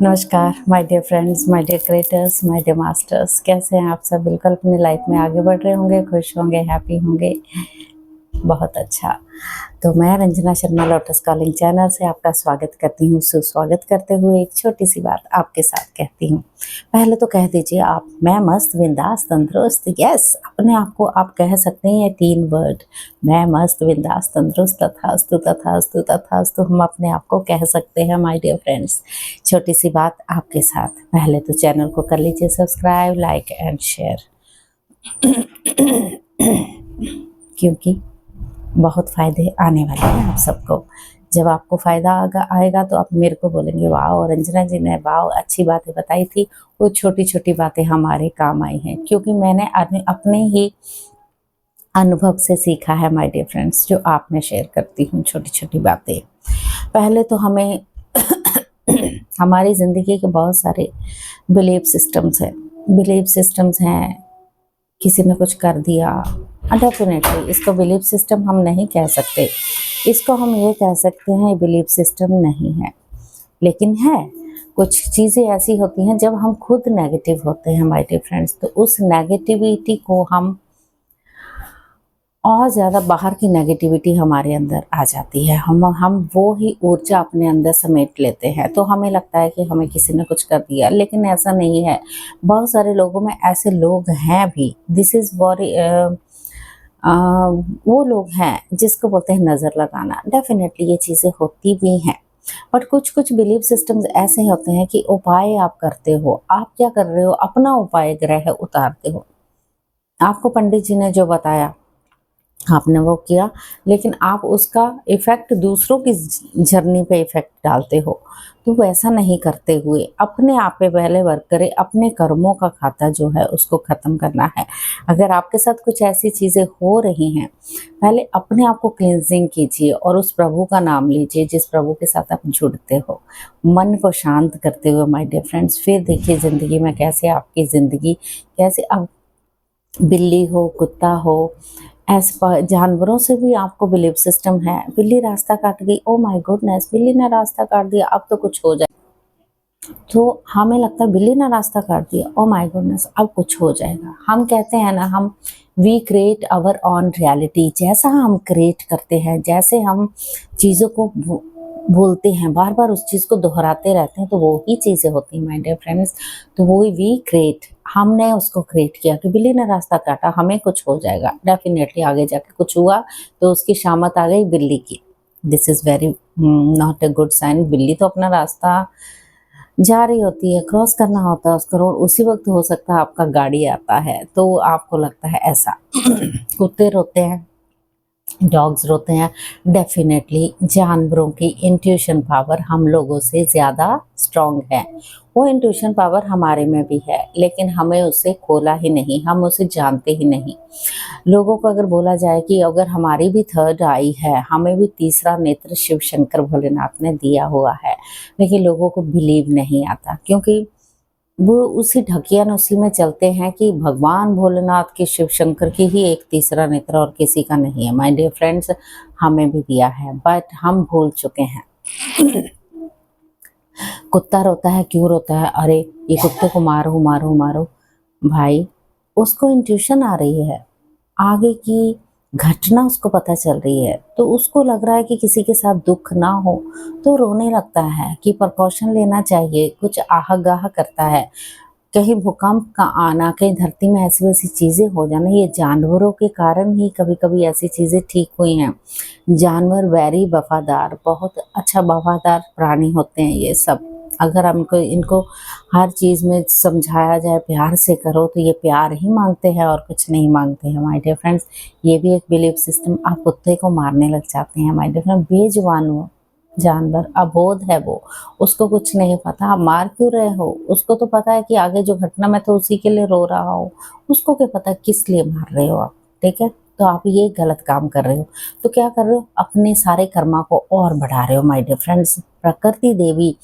नमस्कार my dear friends, my dear creators, my dear masters. कैसे हैं आप सब? बिल्कुल अपनी लाइफ में आगे बढ़ रहे होंगे, खुश होंगे, हैप्पी होंगे। बहुत अच्छा। तो मैं Ranjana Sharma lotus calling channel से आपका स्वागत करती हूँ। सुस्वागत करते हुए एक छोटी सी बात आपके साथ कहती हूँ। पहले तो कह दीजिए आप, मैं मस्त, बिंदास, तंदुरुस्त। यस, अपने आप को आप कह सकते हैं ये 3 वर्ड, मैं मस्त, बिंदास, तंदुरुस्त, तथास्तु, तथास्तु, तथास्तु। हम अपने आप को कह सकते हैं माय डियर फ्रेंड्स। छोटी सी बात आपके साथ, पहले तो चैनल को कर लीजिए सब्सक्राइब, लाइक एंड शेयर, क्योंकि बहुत फ़ायदे आने वाले हैं आप सबको। जब आपको फ़ायदा आएगा तो आप मेरे को बोलेंगे वाह रंजना जी ने वाह अच्छी बातें बताई थी। वो छोटी छोटी बातें हमारे काम आई हैं, क्योंकि मैंने अपने ही अनुभव से सीखा है माय डियर फ्रेंड्स, जो आप में शेयर करती हूँ छोटी छोटी बातें। पहले तो हमें हमारी ज़िंदगी के बहुत सारे बिलीफ सिस्टम्स हैं। किसी ने कुछ कर दिया, डेफिनेटली इसको बिलीफ सिस्टम हम नहीं कह सकते। इसको हम ये कह सकते हैं बिलीफ सिस्टम नहीं है, लेकिन है। कुछ चीज़ें ऐसी होती हैं जब हम खुद नेगेटिव होते हैं माय डियर फ्रेंड्स, तो उस नेगेटिविटी को हम और ज़्यादा बाहर की नेगेटिविटी हमारे अंदर आ जाती है। हम वो ही ऊर्जा अपने अंदर समेट लेते हैं, तो हमें लगता है कि हमें किसी ने कुछ कर दिया, लेकिन ऐसा नहीं है। बहुत सारे लोगों में ऐसे लोग हैं भी। दिस इज़ वेरी वो लोग हैं जिसको बोलते हैं नज़र लगाना। डेफिनेटली ये चीज़ें होती भी हैं, बट कुछ कुछ बिलीफ सिस्टम्स ऐसे होते हैं कि उपाय आप करते हो। आप क्या कर रहे हो? अपना उपाय ग्रह उतारते हो। आपको पंडित जी ने जो बताया आपने वो किया, लेकिन आप उसका इफ़ेक्ट दूसरों की जर्नी पे इफ़ेक्ट डालते हो। तो वैसा नहीं करते हुए अपने आप पे पहले वर्क करें। अपने कर्मों का खाता जो है उसको ख़त्म करना है। अगर आपके साथ कुछ ऐसी चीज़ें हो रही हैं, पहले अपने आप को क्लींजिंग कीजिए और उस प्रभु का नाम लीजिए जिस प्रभु के साथ आप जुड़ते हो। मन को शांत करते हुए माय डियर फ्रेंड्स, फिर देखिए ज़िंदगी में कैसे आपकी ज़िंदगी, कैसे अब बिल्ली हो, कुत्ता हो, ऐसे जानवरों से भी आपको बिलीफ सिस्टम है। बिल्ली रास्ता काट गई, ओ माय गुडनेस, बिल्ली ने रास्ता काट दिया, अब तो कुछ हो जाए। तो हमें लगता है बिल्ली ने रास्ता काट दिया, ओ माय गुडनेस, अब कुछ हो जाएगा। हम कहते हैं ना, हम we create our own reality. जैसा हम क्रिएट करते हैं, जैसे हम चीज़ों को बोलते हैं, बार बार उस चीज़ को दोहराते रहते हैं, तो वो ही चीज़ें होती हैं माय डियर फ्रेंड्स। तो वो वी क्रिएट, हमने उसको क्रिएट किया कि बिल्ली ने रास्ता काटा, हमें कुछ हो जाएगा। डेफिनेटली आगे जाके कुछ हुआ, तो उसकी शामत आ गई बिल्ली की। This is very not a good sign. बिल्ली तो अपना रास्ता जा रही होती है, क्रॉस करना होता है उसको रोड, उसी वक्त हो सकता है आपका गाड़ी आता है, तो आपको लगता है ऐसा। कुत्ते रोते हैं, डॉग्स रोते हैं। डेफिनेटली जानवरों की इंट्यूशन पावर हम लोगों से ज़्यादा स्ट्रॉन्ग है। वो इंट्यूशन पावर हमारे में भी है, लेकिन हमें उसे खोला ही नहीं, हम उसे जानते ही नहीं। लोगों को अगर बोला जाए कि अगर हमारी भी थर्ड आई है, हमें भी तीसरा नेत्र शिव शंकर भोलेनाथ ने दिया हुआ है, लेकिन लोगों को बिलीव नहीं आता, क्योंकि वो उसी ढकियान उसी में चलते हैं कि भगवान भोलेनाथ के, शिव शंकर की ही एक तीसरा नेत्र और किसी का नहीं है। माय डियर फ्रेंड्स, हमें भी दिया है, बट हम भूल चुके हैं। कुत्ता रोता है, क्यों रोता है? अरे ये कुत्ते को मारो मारो मारो। भाई, उसको इंट्यूशन आ रही है, आगे की घटना उसको पता चल रही है, तो उसको लग रहा है कि किसी के साथ दुख ना हो, तो रोने लगता है कि प्रिकॉशन लेना चाहिए। कुछ आह गाह करता है, कहीं भूकंप का आना, कहीं धरती में ऐसी वैसी चीज़ें हो जाना, ये जानवरों के कारण ही कभी कभी ऐसी चीज़ें ठीक हुई हैं। जानवर वेरी वफादार, बहुत अच्छा वफादार प्राणी होते हैं ये सब। अगर हमको इनको हर चीज़ में समझाया जाए प्यार से करो, तो ये प्यार ही मांगते हैं और कुछ नहीं मांगते हैं माय डियर फ्रेंड्स। ये भी एक बिलीफ सिस्टम। आप कुत्ते को मारने लग जाते हैं माय डियर फ्रेंड, बेजुबान हो जानवर, अबोध है वो, उसको कुछ नहीं पता, आप मार क्यों रहे हो? उसको तो पता है कि आगे जो घटना, मैं तो उसी के लिए रो रहा हूँ, उसको क्या पता किस लिए मार रहे हो आप। ठीक है, तो आप ये गलत काम कर रहे हो। तो क्या कर रहे हो? अपने सारे कर्मा को और बढ़ा रहे हो माय डियर फ्रेंड्स। प्रकृति देवी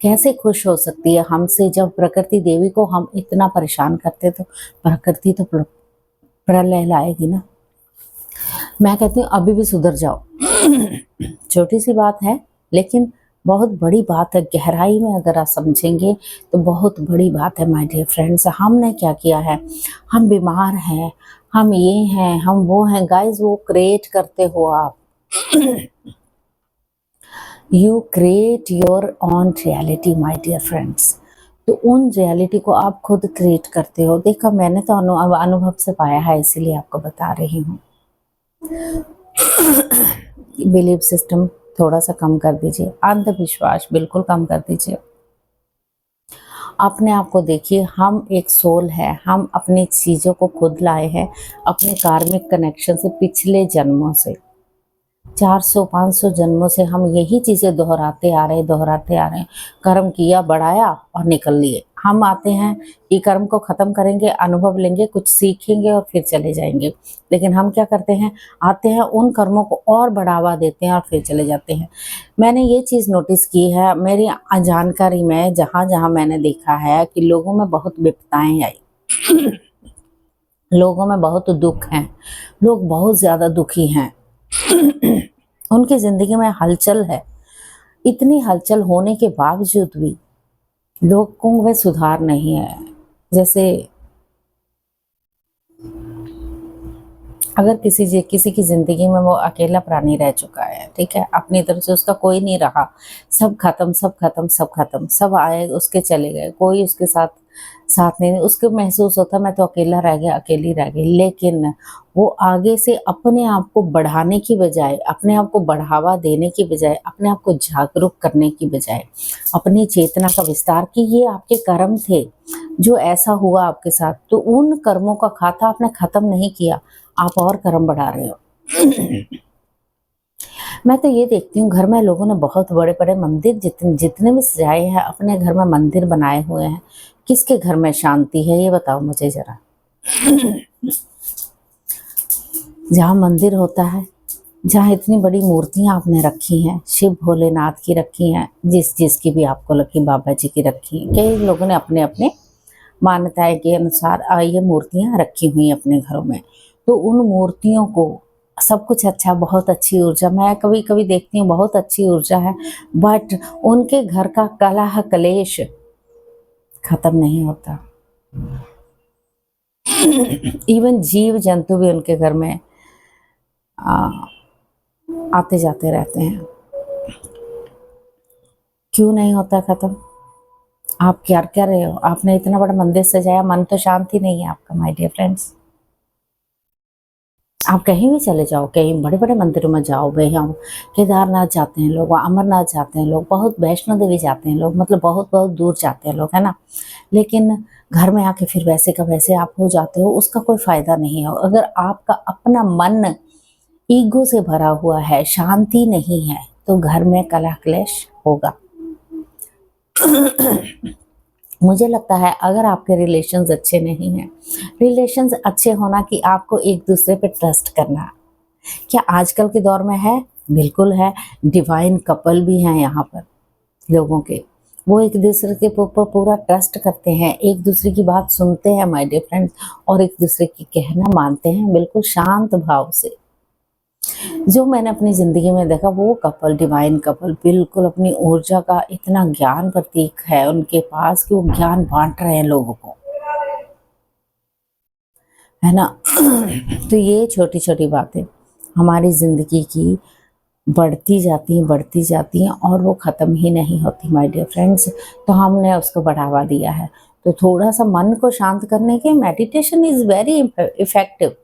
कैसे खुश हो सकती है हमसे? जब प्रकृति देवी को हम इतना परेशान करते, तो प्रकृति तो प्रलय लाएगी ना। मैं कहती हूँ अभी भी सुधर जाओ। छोटी सी बात है, लेकिन बहुत बड़ी बात है, गहराई में अगर आप समझेंगे तो बहुत बड़ी बात है माय डियर फ्रेंड्स। हमने क्या किया है, हम बीमार हैं, हम ये हैं, हम वो हैं। गाइस, वो क्रिएट करते हो आप। You create your own reality my dear friends. तो उन रियलिटी को आप खुद क्रिएट करते हो। देखा, मैंने तो अनुभव से पाया है, इसीलिए आपको बता रही हूँ। बिलीव सिस्टम थोड़ा सा कम कर दीजिए, अंधविश्वास बिल्कुल कम कर दीजिए। अपने आप को देखिए, हम एक सोल है, हम अपनी चीज़ों को खुद लाए हैं अपने कार्मिक कनेक्शन से, पिछले जन्मों से। 400-500 जन्मों से हम यही चीज़ें दोहराते आ रहे हैं। कर्म किया, बढ़ाया और निकल लिए। हम आते हैं कि कर्म को ख़त्म करेंगे, अनुभव लेंगे, कुछ सीखेंगे और फिर चले जाएंगे। लेकिन हम क्या करते हैं, आते हैं, उन कर्मों को और बढ़ावा देते हैं और फिर चले जाते हैं। मैंने ये चीज़ नोटिस की है मेरी जानकारी में, जहाँ जहाँ मैंने देखा है कि लोगों में बहुत विपदाएँ आई। लोगों में बहुत दुख हैं, लोग बहुत ज़्यादा दुखी हैं। उनकी ज़िंदगी में हलचल है। इतनी हलचल होने के बावजूद भी लोगों में सुधार नहीं है। जैसे अगर किसी की ज़िंदगी में वो अकेला प्राणी रह चुका है, ठीक है, अपनी तरफ से उसका कोई नहीं रहा, सब खत्म, सब खत्म, सब खत्म, सब आए उसके चले गए, कोई उसके साथ साथ नहीं, उसको महसूस होता मैं तो अकेला रह गया, अकेली रह गई। लेकिन वो आगे से अपने आप को बढ़ाने की बजाय, अपने आप को बढ़ावा देने की बजाय, अपने आप को जागरूक करने की बजाय, अपनी चेतना का विस्तार, कि ये आपके कर्म थे जो ऐसा हुआ आपके साथ, तो उन कर्मों का खाता आपने खत्म नहीं किया, आप और कर्म बढ़ा रहे हो। मैं तो ये देखती हूँ, घर में लोगों ने बहुत बड़े बड़े मंदिर, जितने भी सजाए हैं, अपने घर में मंदिर बनाए हुए हैं। किसके घर में शांति है, ये बताओ मुझे जरा। जहाँ मंदिर होता है, जहाँ इतनी बड़ी मूर्तियाँ आपने रखी हैं, शिव भोलेनाथ की रखी हैं, जिसकी भी आपको लगी, बाबा जी की रखी हैं, कई लोगों ने अपने अपने मान्यताएं के अनुसार ये मूर्तियाँ रखी हुई हैं अपने घरों में। तो उन मूर्तियों को सब कुछ अच्छा, बहुत अच्छी ऊर्जा, मैं कभी कभी देखती हूँ बहुत अच्छी ऊर्जा है, बट उनके घर का कलह कलेश खत्म नहीं होता। इवन जीव जंतु भी उनके घर में आते जाते रहते हैं। क्यों नहीं होता खत्म? आप क्या कर रहे हो? आपने इतना बड़ा मंदिर सजाया, मन तो शांति नहीं है आपका माय डियर फ्रेंड्स। आप कहीं भी चले जाओ, कहीं बड़े बड़े मंदिरों में जाओ, भाई हम केदारनाथ जाते हैं लोग, अमरनाथ जाते हैं लोग, बहुत वैष्णो देवी जाते हैं लोग, मतलब बहुत बहुत दूर जाते हैं लोग, है ना। लेकिन घर में आके फिर वैसे का वैसे आप हो जाते हो, उसका कोई फायदा नहीं है। अगर आपका अपना मन ईगो से भरा हुआ है, शांति नहीं है, तो घर में कलह क्लेश होगा। मुझे लगता है अगर आपके रिलेशंस अच्छे नहीं हैं, रिलेशंस अच्छे होना कि आपको एक दूसरे पे ट्रस्ट करना, क्या आजकल के दौर में है? बिल्कुल है। डिवाइन कपल भी हैं यहाँ पर लोगों के, वो एक दूसरे के ऊपर पूरा ट्रस्ट करते हैं, एक दूसरे की बात सुनते हैं माय डियर फ्रेंड्स, और एक दूसरे की कहना मानते हैं बिल्कुल शांत भाव से। जो मैंने अपनी ज़िंदगी में देखा, वो कपल, डिवाइन कपल, बिल्कुल अपनी ऊर्जा का इतना ज्ञान प्रतीक है उनके पास कि वो ज्ञान बांट रहे हैं लोगों को, है ना। तो ये छोटी छोटी बातें हमारी ज़िंदगी की बढ़ती जाती हैं और वो ख़त्म ही नहीं होती माय डियर फ्रेंड्स। तो हमने उसको बढ़ावा दिया है। तो थोड़ा सा मन को शांत करने के मेडिटेशन इज़ वेरी इफ़ेक्टिव।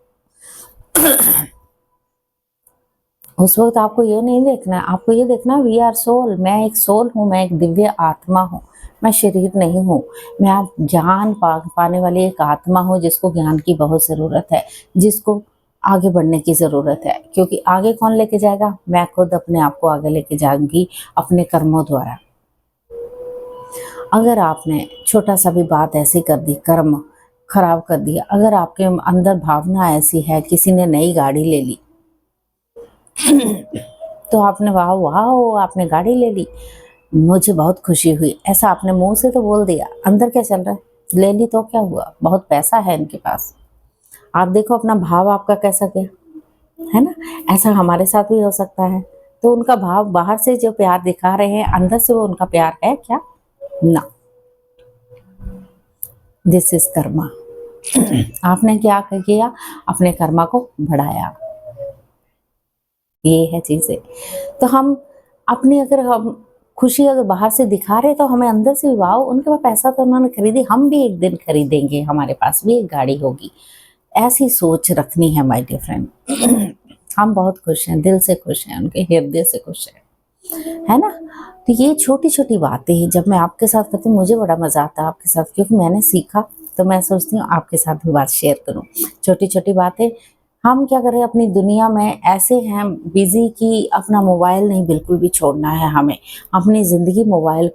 उस वक्त आपको ये नहीं देखना है, आपको ये देखना है वी आर सोल, मैं एक सोल हूँ, मैं एक दिव्य आत्मा हूँ, मैं शरीर नहीं हूँ। मैं आप ज्ञान पाने वाली एक आत्मा हूँ जिसको ज्ञान की बहुत ज़रूरत है, जिसको आगे बढ़ने की ज़रूरत है। क्योंकि आगे कौन लेके जाएगा? मैं खुद अपने आप को आगे लेके जाऊंगी अपने कर्मों द्वारा। अगर आपने छोटा सा भी बात ऐसी कर दी, कर्म खराब कर दिया, अगर आपके अंदर भावना ऐसी है, किसी ने नई गाड़ी ले ली तो आपने वाह वाह आपने गाड़ी ले ली, मुझे बहुत खुशी हुई, ऐसा आपने मुंह से तो बोल दिया, अंदर क्या चल रहा है? ले ली तो क्या हुआ, बहुत पैसा है इनके पास। आप देखो अपना भाव आपका कैसा गया, है ना। ऐसा हमारे साथ भी हो सकता है। तो उनका भाव बाहर से जो प्यार दिखा रहे हैं, अंदर से वो उनका प्यार है क्या? ना। This is Karma. आपने क्या किया? अपने कर्मा को बढ़ाया। ये है चीजें। तो हम अपनी, अगर हम खुशी अगर बाहर से दिखा रहे तो हमें अंदर से वाओ, उनके पास पैसा तो उन्होंने खरीदी, हम भी एक दिन खरीदेंगे, हमारे पास भी एक गाड़ी होगी। ऐसी सोच रखनी है माय डियर फ्रेंड। हम बहुत खुश हैं, दिल से खुश हैं, उनके हृदय से खुश हैं, है ना? तो ये छोटी छोटी बातें हैं जब मैं आपके साथ करती हूँ, मुझे बड़ा मजा आता है आपके साथ, क्योंकि मैंने सीखा, तो मैं सोचती हूँ आपके साथ भी बात शेयर करूँ। छोटी छोटी बातें। हम क्या करें, अपनी दुनिया में ऐसे हैं बिजी कि अपना मोबाइल नहीं बिल्कुल भी छोड़ना है हमें। अपनी ज़िंदगी मोबाइल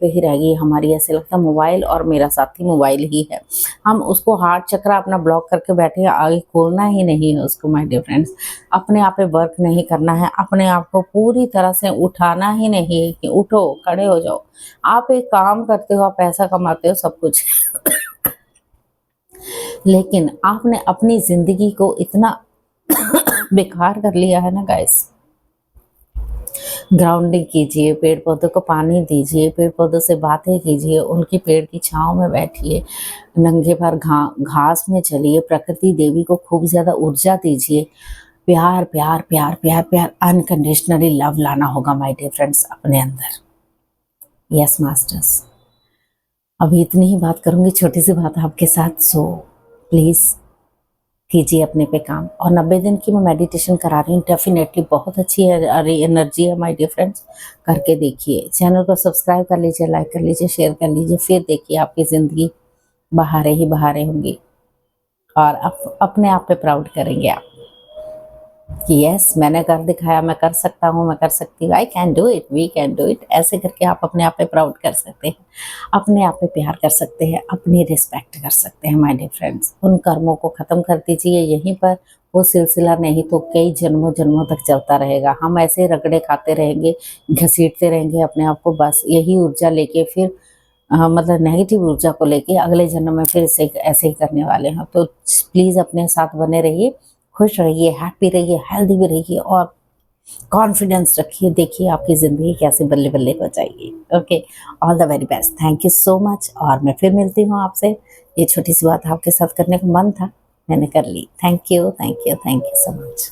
पे ही रह गई हमारी। ऐसे लगता है मोबाइल और मेरा साथी मोबाइल ही है। हम उसको हार्ट चक्रा अपना ब्लॉक करके बैठे हैं, आगे खोलना ही नहीं है उसको माय डियर फ्रेंड्स। अपने आप पे वर्क नहीं करना है, अपने आप को पूरी तरह से उठाना ही नहीं है कि उठो, खड़े हो जाओ। आप एक काम करते हो, आप पैसा कमाते हो, सब कुछ लेकिन आपने अपनी जिंदगी को इतना बेकार कर लिया है ना गाइस। ग्राउंडिंग कीजिए, पेड़ पौधों को पानी दीजिए, पेड़ पौधों से बातें कीजिए, उनकी पेड़ की छांव में बैठिए, नंगे पैर घास में चलिए, प्रकृति देवी को खूब ज़्यादा ऊर्जा दीजिए। प्यार प्यार प्यार प्यार प्यार, अनकंडीशनली लव लाना होगा माय डियर फ्रेंड्स अपने अंदर। Yes masters. अभी इतनी ही बात करूंगी, छोटी सी बात आपके साथ। सो प्लीज़ कीजिए अपने पे काम। और 90 दिन की मैं मेडिटेशन करा रही हूँ, डेफिनेटली बहुत अच्छी एनर्जी है माय डियर फ्रेंड्स। करके देखिए, चैनल को सब्सक्राइब कर लीजिए, लाइक कर लीजिए, शेयर कर लीजिए, फिर देखिए आपकी ज़िंदगी बहारें ही बहारें होंगी और अपने आप पे प्राउड करेंगे आप कि यस, मैंने कर दिखाया, मैं कर सकता हूँ, मैं कर सकती हूँ, I can do it, we can do it. ऐसे करके आप अपने आप पे प्राउड कर सकते हैं, अपने आप पे प्यार कर सकते हैं, अपनी रिस्पेक्ट कर सकते हैं माय डियर फ्रेंड्स। उन कर्मों को ख़त्म कर दीजिए यहीं पर। वो सिलसिला नहीं तो कई जन्मों जन्मों तक चलता रहेगा। हम ऐसे रगड़े खाते रहेंगे, घसीटते रहेंगे अपने आप को, बस यही ऊर्जा लेके फिर मतलब नेगेटिव ऊर्जा को लेके अगले जन्म में फिर से ऐसे ही करने वाले हैं। तो प्लीज़ अपने साथ बने रहिए, खुश रहिए, हैप्पी रहिए, हेल्दी भी रहिए और कॉन्फिडेंस रखिए। देखिए आपकी ज़िंदगी कैसे बल्ले बल्ले हो जाएगी। Okay, all the very best, thank you so much. और मैं फिर मिलती हूँ आपसे। ये छोटी सी बात आपके साथ करने का मन था, मैंने कर ली। Thank you, thank you, thank you so much.